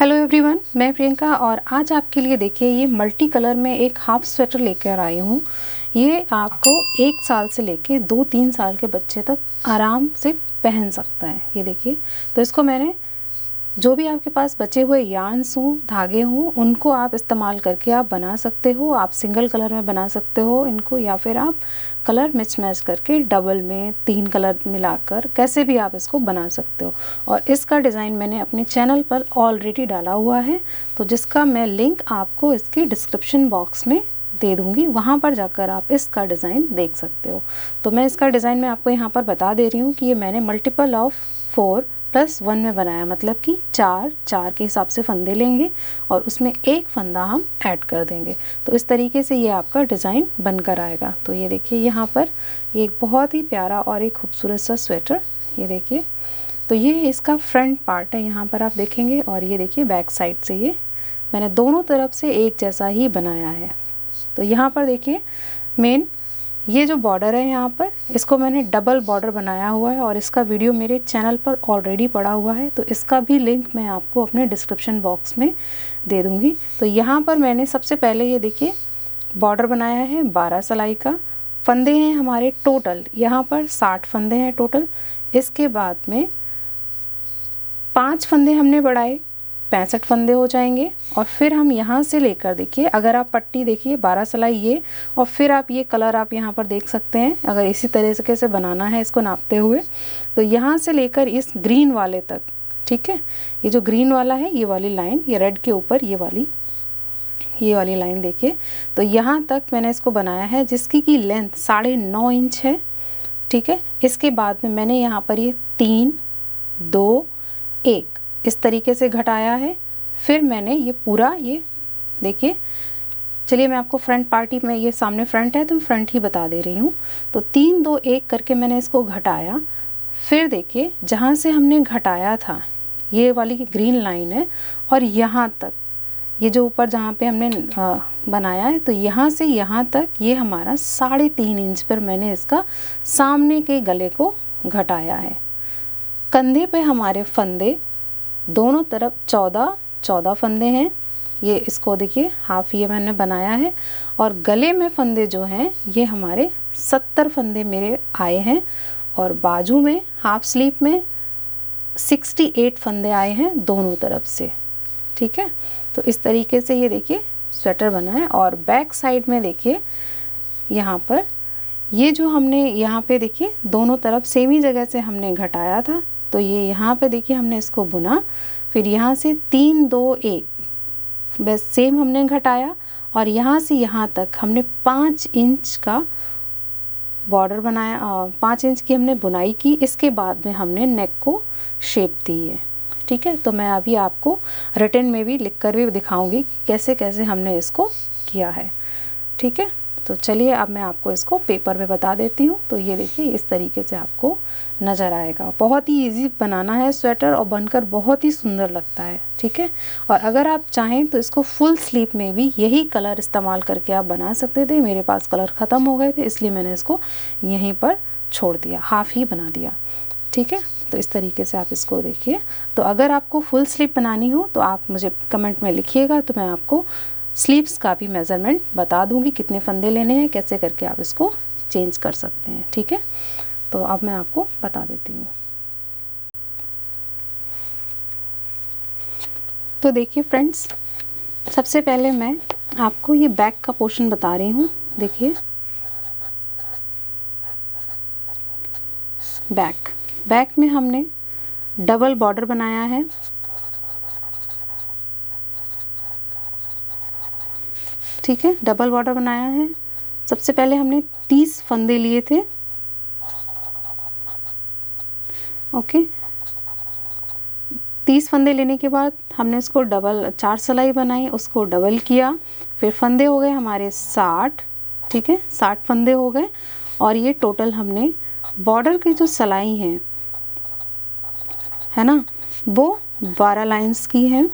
Hello everyone, मैं प्रियंका और आज आपके लिए देखिए ये मल्टी कलर में एक हाफ स्वेटर लेकर आई हूँ। ये आपको 1 साल से लेके 2-3 साल के बच्चे तक आराम से पहन सकता है। ये देखिए, तो इसको मैंने जो भी आपके पास बचे हुए यार्न्स हों, धागे हों, उनको आप इस्तेमाल करके आप बना सकते हो। आप सिंगल कलर में बना सकते हो इनको, या फिर आप कलर मिक्स मैच करके डबल में 3 कलर मिलाकर कैसे भी आप इसको बना सकते हो। और इसका डिज़ाइन मैंने अपने चैनल पर ऑलरेडी डाला हुआ है, तो जिसका मैं लिंक आपको इसके डिस्क्रिप्शन बॉक्स में दे दूँगी, वहाँ पर जाकर आप इसका डिज़ाइन देख सकते हो। तो मैं इसका डिज़ाइन मैं आपको यहाँ पर बता दे रही हूँ कि ये मैंने मल्टीपल ऑफ 4+1 में बनाया, मतलब कि 4 के हिसाब से फंदे लेंगे और उसमें एक फंदा हम ऐड कर देंगे। तो इस तरीके से ये आपका डिज़ाइन बनकर आएगा। तो ये देखिए, यहाँ पर एक बहुत ही प्यारा और एक खूबसूरत सा स्वेटर, ये देखिए। तो ये इसका फ्रंट पार्ट है, यहाँ पर आप देखेंगे। और ये देखिए बैक साइड से ये मैंने दोनों तरफ से एक जैसा ही बनाया है। तो यहाँ पर देखिए मेन ये जो बॉर्डर है, यहाँ पर इसको मैंने डबल बॉर्डर बनाया हुआ है और इसका वीडियो मेरे चैनल पर ऑलरेडी पड़ा हुआ है, तो इसका भी लिंक मैं आपको अपने डिस्क्रिप्शन बॉक्स में दे दूँगी। तो यहाँ पर मैंने सबसे पहले ये देखिए बॉर्डर बनाया है 12 सिलाई का। फंदे हैं हमारे टोटल यहाँ पर 60 फंदे हैं टोटल। इसके बाद में 5 फंदे हमने बढ़ाए, 65 फंदे हो जाएंगे। और फिर हम यहाँ से लेकर देखिए, अगर आप पट्टी देखिए 12 सिलाई ये, और फिर आप ये कलर आप यहाँ पर देख सकते हैं। अगर इसी तरीके से बनाना है इसको नापते हुए, तो यहाँ से लेकर इस ग्रीन वाले तक, ठीक है, ये जो ग्रीन वाला है ये वाली लाइन, ये रेड के ऊपर ये वाली लाइन देखिए। तो यहाँ तक मैंने इसको बनाया है, जिसकी की लेंथ 9.5 इंच है, ठीक है। इसके बाद में मैंने यहाँ पर ये 3, 2, 1 इस तरीके से घटाया है। फिर मैंने ये पूरा, ये देखिए, चलिए मैं आपको फ्रंट पार्टी में, ये सामने फ्रंट है तो मैं फ्रंट ही बता दे रही हूँ। तो 3, 2, 1 करके मैंने इसको घटाया। फिर देखिए जहाँ से हमने घटाया था ये वाली ग्रीन लाइन है, और यहाँ तक ये जो ऊपर जहाँ पे हमने बनाया है, तो यहाँ से यहाँ तक ये हमारा 3.5 इंच पर मैंने इसका सामने के गले को घटाया है। कंधे पे हमारे फंदे दोनों तरफ 14 फंदे हैं। ये इसको देखिए हाफ ये मैंने बनाया है। और गले में फंदे जो हैं ये हमारे 70 फंदे मेरे आए हैं। और बाजू में हाफ स्लीव में 68 फंदे आए हैं दोनों तरफ से, ठीक है। तो इस तरीके से ये देखिए स्वेटर बना है। और बैक साइड में देखिए यहाँ पर ये जो हमने यहाँ पे देखिए दोनों तरफ सेम ही जगह से हमने घटाया था, तो ये यहाँ पे देखिए हमने इसको बुना। फिर यहाँ से 3, 2, 1 बस सेम हमने घटाया, और यहाँ से यहाँ तक हमने 5 इंच का बॉर्डर बनाया, 5 इंच की हमने बुनाई की। इसके बाद में हमने नेक को शेप दी है, ठीक है। तो मैं अभी आपको रिटन में भी लिख कर भी दिखाऊंगी कि कैसे कैसे हमने इसको किया है, ठीक है। तो चलिए अब मैं आपको इसको पेपर पे बता देती हूँ। तो ये देखिए इस तरीके से आपको नज़र आएगा। बहुत ही इजी बनाना है स्वेटर और बनकर बहुत ही सुंदर लगता है, ठीक है। और अगर आप चाहें तो इसको फुल स्लीव में भी यही कलर इस्तेमाल करके आप बना सकते थे। मेरे पास कलर ख़त्म हो गए थे, इसलिए मैंने इसको यहीं पर छोड़ दिया, हाफ ही बना दिया, ठीक है। तो इस तरीके से आप इसको देखिए। तो अगर आपको फुल स्लीव बनानी हो तो आप मुझे कमेंट में लिखिएगा, तो मैं आपको स्लीव्स का भी मेज़रमेंट बता दूंगी, कितने फंदे लेने हैं, कैसे करके आप इसको चेंज कर सकते हैं, ठीक है। तो अब मैं आपको बता देती हूँ। तो देखिए फ्रेंड्स, सबसे पहले मैं आपको ये बैक का पोर्शन बता रही हूँ। देखिए बैक में हमने डबल बॉर्डर बनाया है, ठीक है। डबल बॉर्डर बनाया है। सबसे पहले हमने 30 फंदे लिए थे, ओके। 30 फंदे लेने के बाद हमने इसको डबल 4 सिलाई बनाई, उसको डबल किया। फिर फंदे हो गए हमारे 60, ठीक है, 60 फंदे हो गए। और ये टोटल हमने बॉर्डर की जो सिलाई है ना, वो 12 लाइंस की है,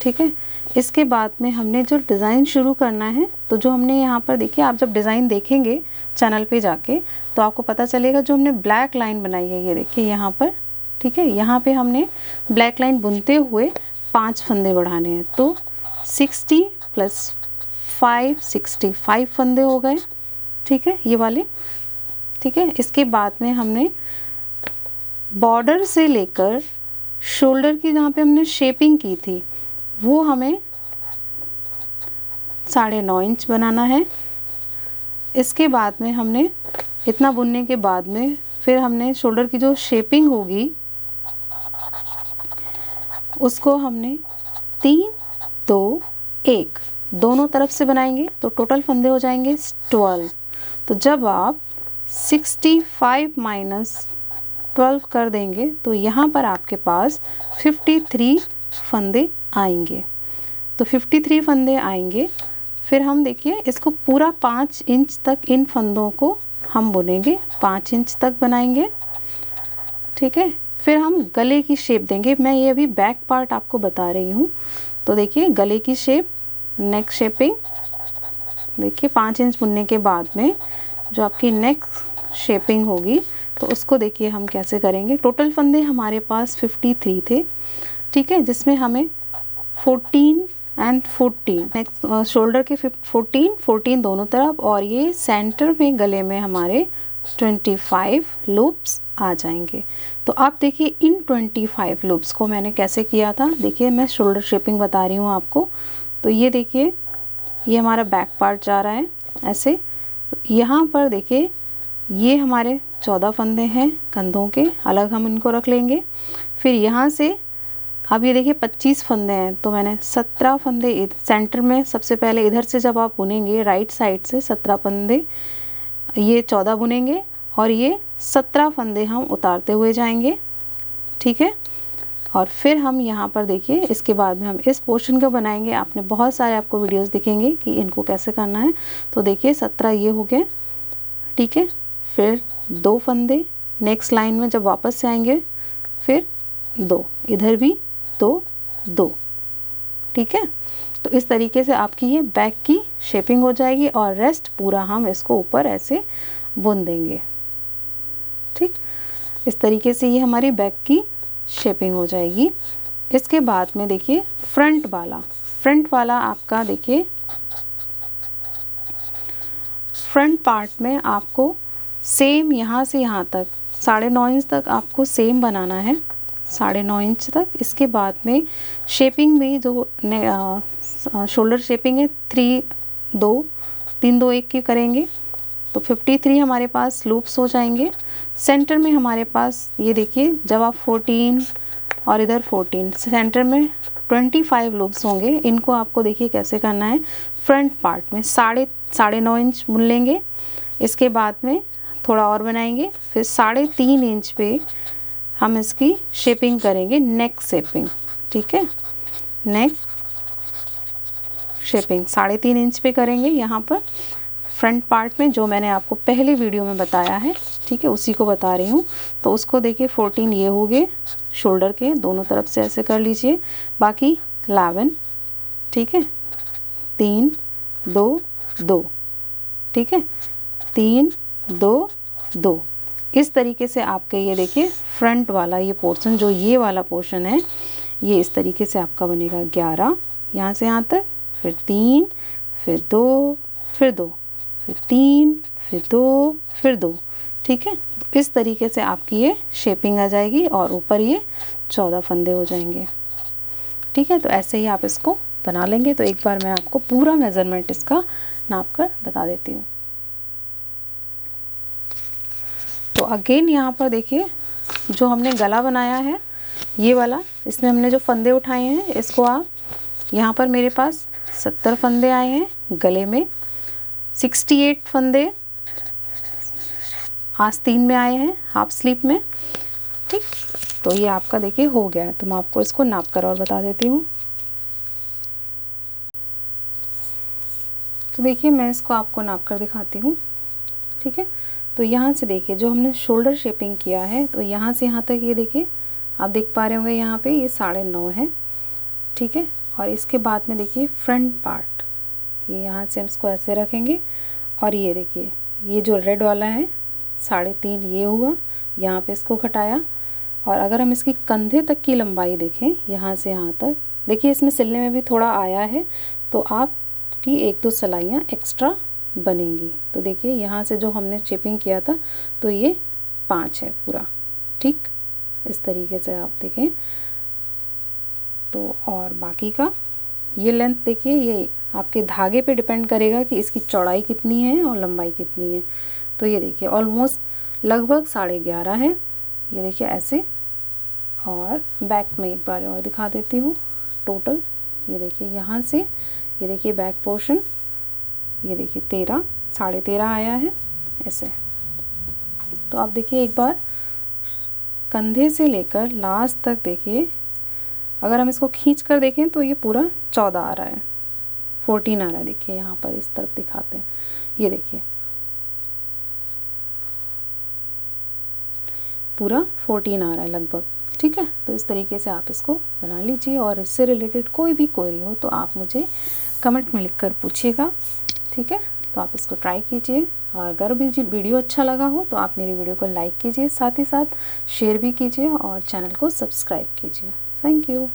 ठीक है। इसके बाद में हमने जो डिज़ाइन शुरू करना है, तो जो हमने यहाँ पर देखिए, आप जब डिज़ाइन देखेंगे चैनल पे जाके तो आपको पता चलेगा, जो हमने ब्लैक लाइन बनाई है ये देखिए यहाँ पर, ठीक है। यहाँ पे हमने ब्लैक लाइन बुनते हुए 5 फंदे बढ़ाने हैं, तो 60 + 5 65 फंदे हो गए। ठीक है, ये वाले। ठीक है, इसके बाद में हमने बॉर्डर से लेकर शोल्डर की जहाँ पे हमने शेपिंग की थी वो हमें 9.5 इंच बनाना है। इसके बाद में हमने इतना बुनने के बाद में फिर हमने शोल्डर की जो शेपिंग होगी उसको हमने 3 2 1 दोनों तरफ से बनाएंगे, तो टोटल फंदे हो जाएंगे 12। तो जब आप 65 - 12 कर देंगे तो यहाँ पर आपके पास 53 फंदे आएंगे। तो 53 फंदे आएंगे। फिर हम देखिए इसको पूरा 5 इंच तक इन फंदों को हम बुनेंगे, 5 इंच तक बनाएंगे। ठीक है, फिर हम गले की शेप देंगे। मैं ये अभी बैक पार्ट आपको बता रही हूँ। तो देखिए गले की शेप, नेक शेपिंग। देखिए 5 इंच बुनने के बाद में जो आपकी नेक शेपिंग होगी तो उसको देखिए हम कैसे करेंगे। टोटल फंदे हमारे पास 53 थे। ठीक है, जिसमें हमें 14 और 14 नेक्स्ट शोल्डर के 14 दोनों तरफ, और ये सेंटर में गले में हमारे 25 लूप्स आ जाएंगे। तो आप देखिए इन 25 लूप्स को मैंने कैसे किया था। देखिए मैं शोल्डर शेपिंग बता रही हूँ आपको। तो ये देखिए ये हमारा बैक पार्ट जा रहा है ऐसे। यहाँ पर देखिए ये हमारे 14 फंदे हैं कंधों के, अलग हम इनको रख लेंगे। फिर यहाँ से अब ये देखिए 25 फंदे हैं, तो मैंने 17 फंदे सेंटर में सबसे पहले इधर से जब आप बुनेंगे राइट साइड से 17 फंदे, ये 14 बुनेंगे और ये 17 फंदे हम उतारते हुए जाएंगे। ठीक है, और फिर हम यहाँ पर देखिए इसके बाद में हम इस पोर्शन को बनाएंगे। आपने बहुत सारे आपको वीडियोस दिखेंगे कि इनको कैसे करना है। तो देखिए 17 ये हो गए। ठीक है, फिर 2 फंदे नेक्स्ट लाइन में जब वापस से आएंगे, फिर 2 इधर भी 2। ठीक है, तो इस तरीके से आपकी ये बैक की शेपिंग हो जाएगी और रेस्ट पूरा हम इसको ऊपर ऐसे बुन देंगे। ठीक, इस तरीके से ये हमारी बैक की शेपिंग हो जाएगी। इसके बाद में देखिए फ्रंट वाला आपका देखिए फ्रंट पार्ट में आपको सेम यहाँ से यहाँ तक 9.5 इंच तक आपको सेम बनाना है, 9.5 इंच तक। इसके बाद में शेपिंग भी जो शोल्डर शेपिंग है 3 2 1 की करेंगे। तो 53 हमारे पास लूप्स हो जाएंगे। सेंटर में हमारे पास ये देखिए जब आप 14 और इधर 14 सेंटर में 25 लूप्स होंगे। इनको आपको देखिए कैसे करना है। फ्रंट पार्ट में 9.5 इंच बुन लेंगे। इसके बाद में थोड़ा और बनाएंगे, फिर 3.5 इंच पे हम इसकी शेपिंग करेंगे, नेक शेपिंग। ठीक है, नेक शेपिंग 3.5 इंच पे करेंगे यहाँ पर फ्रंट पार्ट में, जो मैंने आपको पहले वीडियो में बताया है। ठीक है, उसी को बता रही हूँ। तो उसको देखिए 14 ये हो गए शोल्डर के, दोनों तरफ से ऐसे कर लीजिए। बाकी 11। ठीक है, 3 2 2। ठीक है, 3 2 2। इस तरीके से आपके ये देखिए फ्रंट वाला ये पोर्शन, जो ये वाला पोर्शन है, ये इस तरीके से आपका बनेगा 11 यहाँ से यहाँ तक, फिर 3, फिर 2, फिर 2, फिर 3, फिर 2, फिर 2। ठीक है, इस तरीके से आपकी ये शेपिंग आ जाएगी और ऊपर ये 14 फंदे हो जाएंगे। ठीक है, तो ऐसे ही आप इसको बना लेंगे। तो एक बार मैं आपको पूरा मेज़रमेंट इसका नाप कर बता देती हूँ। तो अगेन यहाँ पर देखिए जो हमने गला बनाया है ये वाला, इसमें हमने जो फंदे उठाए हैं इसको आप यहाँ पर मेरे पास 70 फंदे आए हैं गले में, 68 फंदे आस्तीन में आए हैं हाफ स्लीव में। ठीक, तो ये आपका देखिए हो गया है। तो मैं आपको इसको नाप कर और बता देती हूँ। तो देखिए मैं इसको आपको नाप कर दिखाती हूँ। ठीक है, तो यहाँ से देखिए जो हमने शोल्डर शेपिंग किया है, तो यहाँ से यहाँ तक ये देखिए आप देख पा रहे होंगे यहाँ पे ये 9.5 है। ठीक है, और इसके बाद में देखिए फ्रंट पार्ट, ये यहाँ से हम इसको ऐसे रखेंगे और ये देखिए ये जो रेड वाला है 3.5 ये हुआ, यहाँ पे इसको घटाया। और अगर हम इसकी कंधे तक की लंबाई देखें यहाँ से यहाँ तक, देखिए इसमें सिलने में भी थोड़ा आया है, तो आपकी 1-2 सिलाइयाँ एक्स्ट्रा बनेंगी। तो देखिए यहाँ से जो हमने शेपिंग किया था तो ये 5 है पूरा, ठीक। इस तरीके से आप देखें तो, और बाकी का ये लेंथ देखिए, ये आपके धागे पे डिपेंड करेगा कि इसकी चौड़ाई कितनी है और लंबाई कितनी है। तो ये देखिए ऑलमोस्ट लगभग 11.5 है, ये देखिए ऐसे। और बैक में एक बार और दिखा देती हूँ टोटल। ये देखिए यहाँ से, ये देखिए बैक पोर्शन, ये देखिए 13, 13.5 आया है ऐसे। तो आप देखिए एक बार कंधे से लेकर लास्ट तक देखिए, अगर हम इसको खींच कर देखें तो ये पूरा 14 आ रहा है, 14 आ रहा है। देखिए यहाँ पर इस तरफ दिखाते हैं, ये देखिए पूरा 14 आ रहा है लगभग, ठीक है। तो इस तरीके से आप इसको बना लीजिए, और इससे रिलेटेड कोई भी क्वेरी हो तो आप मुझे कमेंट में लिखकर पूछिएगा, ठीक है। तो आप इसको ट्राई कीजिए, और अगर भी वीडियो अच्छा लगा हो तो आप मेरी वीडियो को लाइक कीजिए, साथ ही साथ शेयर भी कीजिए और चैनल को सब्सक्राइब कीजिए। Thank you.